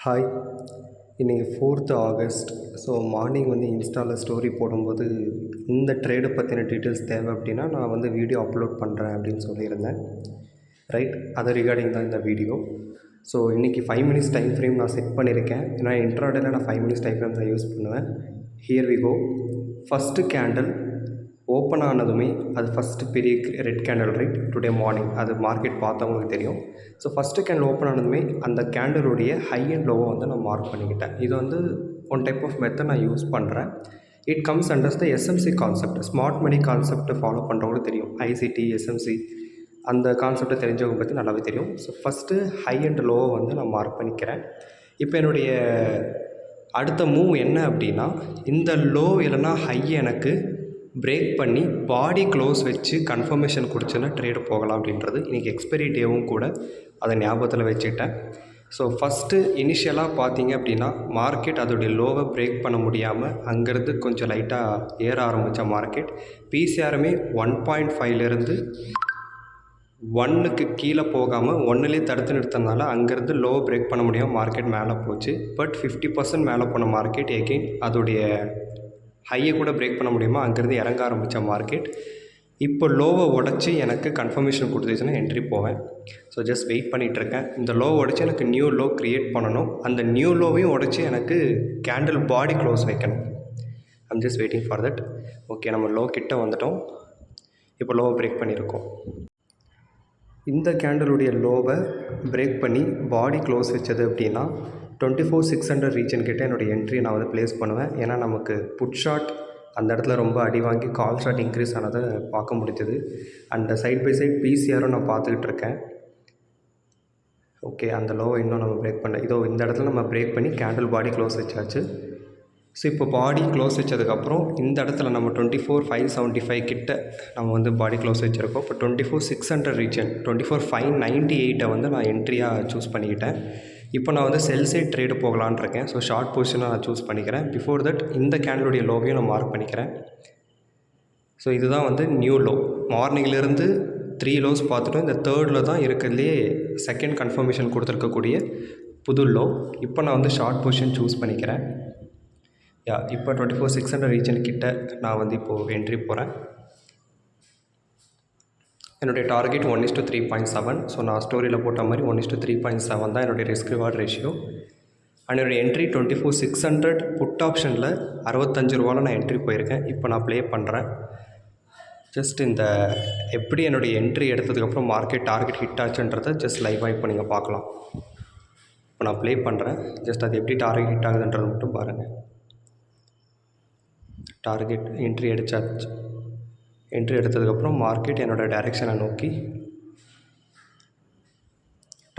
Hi, இன்றைக்கி 4th August. So morning இன்ஸ்டாவில் story போடும்போது இந்த ட்ரேடை பற்றின டீட்டெயில்ஸ் தேவை அப்படின்னா நான் வீடியோ அப்லோட் பண்ணுறேன் அப்படின்னு சொல்லியிருந்தேன். ரைட், அது ரிகார்டிங் தான் இந்த வீடியோ. ஸோ இன்றைக்கி 5 மினிட்ஸ் டைம் ஃப்ரேம் நான் செட் பண்ணியிருக்கேன். ஏன்னா இன்ட்ராடேல நான் 5 மினிட்ஸ் டைம் ஃப்ரேம் தான் யூஸ் பண்ணுவேன். Here we go. First candle open ஆனதுமே அது ஃபஸ்ட்டு பெரிய red candle, right, today morning அது மார்க்கெட் பார்த்தவங்களுக்கு தெரியும். ஸோ ஃபஸ்ட்டு கேண்டில் ஓப்பன் ஆனதுமே அந்த கேண்டிலுடைய ஹை அண்ட் லோவை நான் மார்க் பண்ணிக்கிட்டேன். இது ஒன் டைப் ஆஃப் மெத்தட் நான் யூஸ் பண்ணுறேன். It comes under the SMC concept. Smart money concept follow பண்ணுறவங்களுக்கு தெரியும். ஐசிடி, எஸ்எம்சி அந்த கான்செப்டை தெரிஞ்சவங்க பற்றி நல்லாவே தெரியும். ஸோ ஃபஸ்ட்டு ஹை அண்ட் லோவை நான் மார்க் பண்ணிக்கிறேன். இப்போ என்னுடைய அடுத்த மூவ் என்ன அப்படின்னா, இந்த லோ இல்லைனா ஹை எனக்கு பிரேக் பண்ணி பாடி க்ளோஸ் வச்சு கன்ஃபர்மேஷன் கொடுத்துன்னா ட்ரேடு போகலாம் அப்படின்றது. இன்றைக்கி எக்ஸ்பைரி டேவும் கூட அதை ஞாபகத்தில் வச்சுக்கிட்டேன். ஸோ ஃபஸ்ட்டு இனிஷியலாக பார்த்தீங்க அப்படின்னா மார்க்கெட் அதோடைய லோவை பிரேக் பண்ண முடியாமல் அங்கேருந்து கொஞ்சம் லைட்டாக ஏற ஆரம்பித்த மார்க்கெட். பிசிஆருமே 1.5லேருந்து 1க்கு கீழே போகாமல் 1லே தடுத்து நிறுத்தினால அங்கேருந்து லோ பிரேக் பண்ண முடியாமல் மார்க்கெட் மேலே போச்சு. பட் 50% மேலே போன மார்க்கெட் எகெயின் அதோடைய ஹையை கூட பிரேக் பண்ண முடியுமா அங்கேருந்து இறங்க ஆரம்பித்த மார்க்கெட். இப்போ லோவை உடச்சி எனக்கு கன்ஃபர்மேஷன் கொடுத்துச்சுன்னா என்ட்ரி போவேன். ஸோ ஜஸ்ட் வெயிட் பண்ணிகிட்ருக்கேன். இந்த லோவை உடச்சி எனக்கு நியூ லோ க்ரியேட் பண்ணணும். அந்த நியூ லோவையும் உடச்சி எனக்கு கேண்டில் பாடி க்ளோஸ் வைக்கணும். I'm just waiting for that. Okay, நம்ம லோ கிட்ட வந்துட்டோம். இப்போ லோவை பிரேக் பண்ணியிருக்கோம். இந்த கேண்டலுடைய லோவை பிரேக் பண்ணி பாடி க்ளோஸ் வச்சது அப்படின்னா 24,600 ரீஜன் கிட்டே என்னுடைய என்ட்ரி நான் ப்ளேஸ் பண்ணுவேன். ஏன்னா நமக்கு புட் ஷாட் அந்த இடத்துல ரொம்ப அடி வாங்கி கால் ஷாட் இன்க்ரீஸ் ஆனதை பார்க்க முடிஞ்சது. அண்ட் சைட் பை சைட் பிசிஆரும் நான் பார்த்துக்கிட்டு இருக்கேன். ஓகே, அந்த லோவை இன்னும் நம்ம பிரேக் பண்ணல. இதோ இந்த இடத்துல நம்ம பிரேக் பண்ணி கேண்டில் பாடி க்ளோஸ் வச்சாச்சு. ஸோ இப்போ பாடி க்ளோஸ் வச்சதுக்கப்புறம் இந்த இடத்துல நம்ம 24,575 கிட்ட நம்ம பாடி க்ளோஸ் வச்சுருக்கோம். இப்போ 24,600 ரீஜன் 24,598 நான் என்ட்ரியாக சூஸ் பண்ணிக்கிட்டேன். இப்போ நான் செல் சைட் ட்ரேடு போகலான்னு இருக்கேன். ஸோ ஷார்ட் பொசிஷனாக நான் சூஸ் பண்ணிக்கிறேன். பிஃபோர் தட் இந்த கேண்டலுடைய லோவையும் நான் மார்க் பண்ணிக்கிறேன். ஸோ இதுதான் நியூ லோ. மார்னிங்லேருந்து 3 லோஸ் பார்த்துட்டோம். இந்த தேர்டில் தான் இருக்கிறதுலே செகண்ட் கன்ஃபர்மேஷன் கொடுத்துருக்கக்கூடிய புது லோ. இப்போ நான் ஷார்ட் பொசிஷன் சூஸ் பண்ணிக்கிறேன். இப்போ 24,600 ரீஜன் கிட்ட நான் இப்போது என்ட்ரி போகிறேன். என்னுடைய டார்கெட் 1:3.7. ஸோ நான் ஸ்டோரியில் போட்ட மாதிரி 1:3.7 தான் என்னுடைய ரிஸ்க் ரிவார்ட் ரேஷியோ. அண்ட் என்னுடைய என்ட்ரி 24,600 புட் ஆப்ஷனில் 65 ரூபாவில் நான் என்ட்ரி போயிருக்கேன். இப்போ நான் ப்ளே பண்ணுறேன். ஜஸ்ட் இந்த எப்படி என்னுடைய என்ட்ரி எடுத்ததுக்கப்புறம் மார்க்கெட் டார்கெட் ஹிட் ஆச்சுன்றதை ஜஸ்ட் லைவாக இப்போ நீங்கள் பார்க்கலாம். இப்போ நான் ப்ளே பண்ணுறேன். ஜஸ்ட் அது எப்படி டார்கெட் ஹிட் ஆகுதுன்றதை மட்டும் பாருங்கள். டார்கெட் என்ட்ரி அடித்தாச்சு. என்ட்ரி எடுத்ததுக்கப்புறம் மார்க்கெட் என்னோடய டைரெக்ஷனை நோக்கி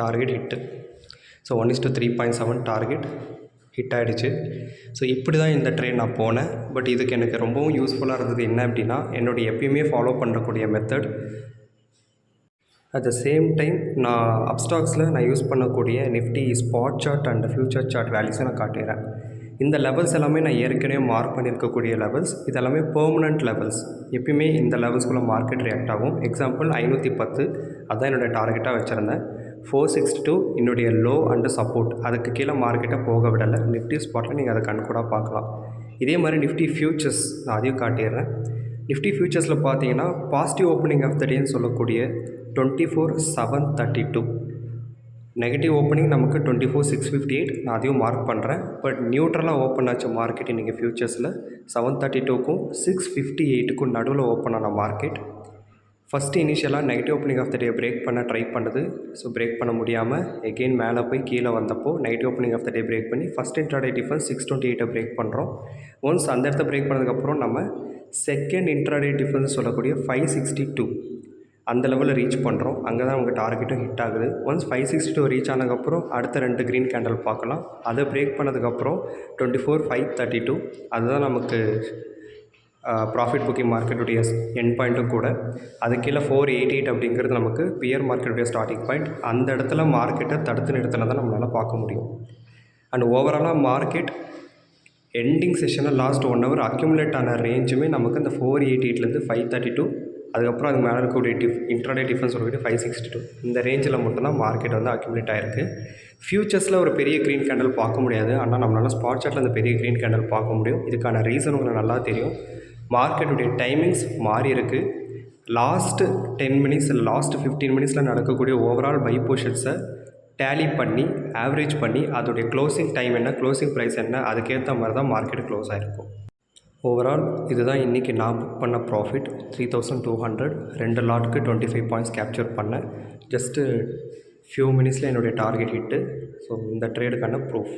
target hit. So 1:3.7 target hit ஆகிடுச்சு. ஸோ இப்படி தான் இந்த ட்ரேட் நான் போனேன். பட் இதுக்கு எனக்கு ரொம்பவும் யூஸ்ஃபுல்லாக இருந்தது என்ன அப்படின்னா, என்னுடைய எப்பயுமே ஃபாலோ பண்ணக்கூடிய method. At the same time நான் அப்ஸ்டாக்ஸில் நான் யூஸ் பண்ணக்கூடிய Nifty spot chart and future chart வேல்யூஸை நான் காட்டிடுறேன். இந்த லெவல்ஸ் எல்லாமே நான் ஏற்கனவே மார்க் பண்ணியிருக்கக்கூடிய லெவல்ஸ். இது எல்லாமே பெர்மனண்ட் லெவல்ஸ். எப்பயுமே இந்த லெவல்ஸ்குள்ளே மார்க்கெட் ரியாக்ட் ஆகும். எக்ஸாம்பிள் 510 அதுதான் என்னுடைய டார்கெட்டாக வச்சுருந்தேன். 462 என்னுடைய லோ அண்டு சப்போர்ட். அதுக்கு கீழே மார்க்கெட்டை போக விடலை. நிஃப்டி ஸ்பாட்டில் நீங்கள் அதை கண்கூடாக பார்க்கலாம். இதே மாதிரி நிஃப்டி ஃபியூச்சர்ஸ் நான் அதையும் காட்டிடுறேன். நிஃப்டி ஃபியூச்சர்ஸில் பார்த்தீங்கன்னா பாசிட்டிவ் ஓப்பனிங் ஆஃப் த டேன்னு சொல்லக்கூடிய 24,732. நெகட்டிவ் ஓப்பனிங் நமக்கு 24,658. நான் அதையும் மார்க் பண்ணுறேன். பட் நியூட்ரலாக ஓப்பன் ஆச்சு மார்க்கெட் இன்றைக்கி ஃபியூச்சர்ஸில் 732க்கும் 658க்கும் நடுவில் ஓப்பன் ஆன மார்க்கெட். ஃபஸ்ட்டு இனிஷியலாக negative opening of the day break பண்ண ட்ரை பண்ணுது. ஸோ பிரேக் பண்ண முடியாமல் எகெயின் மேலே போய் கீழே வந்தப்போ negative opening of the day break பண்ணி ஃபஸ்ட் இன்ட்ராடே டிஃபரன்ஸ் 628 பிரேக் பண்ணுறோம். ஒன்ஸ் அந்த இடத்த பிரேக் பண்ணதுக்கப்புறம் நம்ம செகண்ட் இன்ட்ராடே டிஃபரன்ஸ் சொல்லக்கூடிய 562 அந்த லெவலில் ரீச் பண்ணுறோம். அங்கே தான் நமக்கு டார்கெட்டும் ஹிட் ஆகுது. ஒன்ஸ் 562 ரீச் ஆனதுக்கப்புறம் அடுத்த 2 க்ரீன் கேண்டல் பார்க்கலாம். அதை பிரேக் பண்ணதுக்கப்புறம் 24,532 அதுதான் நமக்கு ப்ராஃபிட் புக்கிங் மார்க்கெட்டுடைய எண்ட் பாயிண்ட்டும் கூட. அது கீழே 488 அப்படிங்கிறது நமக்கு பியர் மார்க்கெட்டுடைய ஸ்டார்டிங் பாயிண்ட். அந்த இடத்துல மார்க்கெட்டை தடுத்து நிறுத்தினதை நம்மளால் பார்க்க முடியும். அண்ட் ஓவராலாக மார்க்கெட் எண்டிங் செஷனில் லாஸ்ட் 1 ஹவர் அக்யூமுலேட் ஆன ரேஞ்சுமே நமக்கு இந்த 488லேருந்து 532 அதுக்கப்புறம் அதுக்கு மேலே இருக்கக்கூடிய இன்ட்ராடே டிஃபரன்ஸ் சொல்லக்கூடிய 562 இந்த ரேஞ்சில் மட்டும்தான் மார்க்கெட் வந்து அக்யூமுலேட் ஆகிருக்கு. ஃபியூச்சர்ஸில் ஒரு பெரிய க்ரீன் கேண்டல் பார்க்க முடியாது, ஆனால் நம்மளால் ஸ்பாட் சார்ட்டில் அந்த பெரிய க்ரீன் கேண்டல் பார்க்க முடியும். இதுக்கான ரீசன் உங்களுக்கு நல்லா தெரியும். மார்க்கெட்டுடைய டைமிங்ஸ் மாறி இருக்குது. லாஸ்ட்டு 10 மினிட்ஸ் லாஸ்ட் 15 மினிட்ஸில் நடக்கக்கூடிய ஓவரால் பை பொசிஷன்ஸை டேலி பண்ணி ஆவரேஜ் பண்ணி அதோடைய க்ளோசிங் டைம் என்ன, க்ளோசிங் ப்ரைஸ் என்ன, அதுக்கேற்ற மாதிரி தான் மார்க்கெட் க்ளோஸ் ஆகிருக்கும். ஓவரால் இதுதான் இன்றைக்கி நான் புக் பண்ண ப்ராஃபிட் 3200. 2 லாட்டுக்கு 25 பாயிண்ட்ஸ் கேப்சர் பண்ணேன். ஜஸ்ட்டு ஃபியூ மினிட்ஸில் என்னுடைய டார்கெட் ஹிட்டு. ஸோ இந்த ட்ரேடுக்கான ப்ரூஃப்.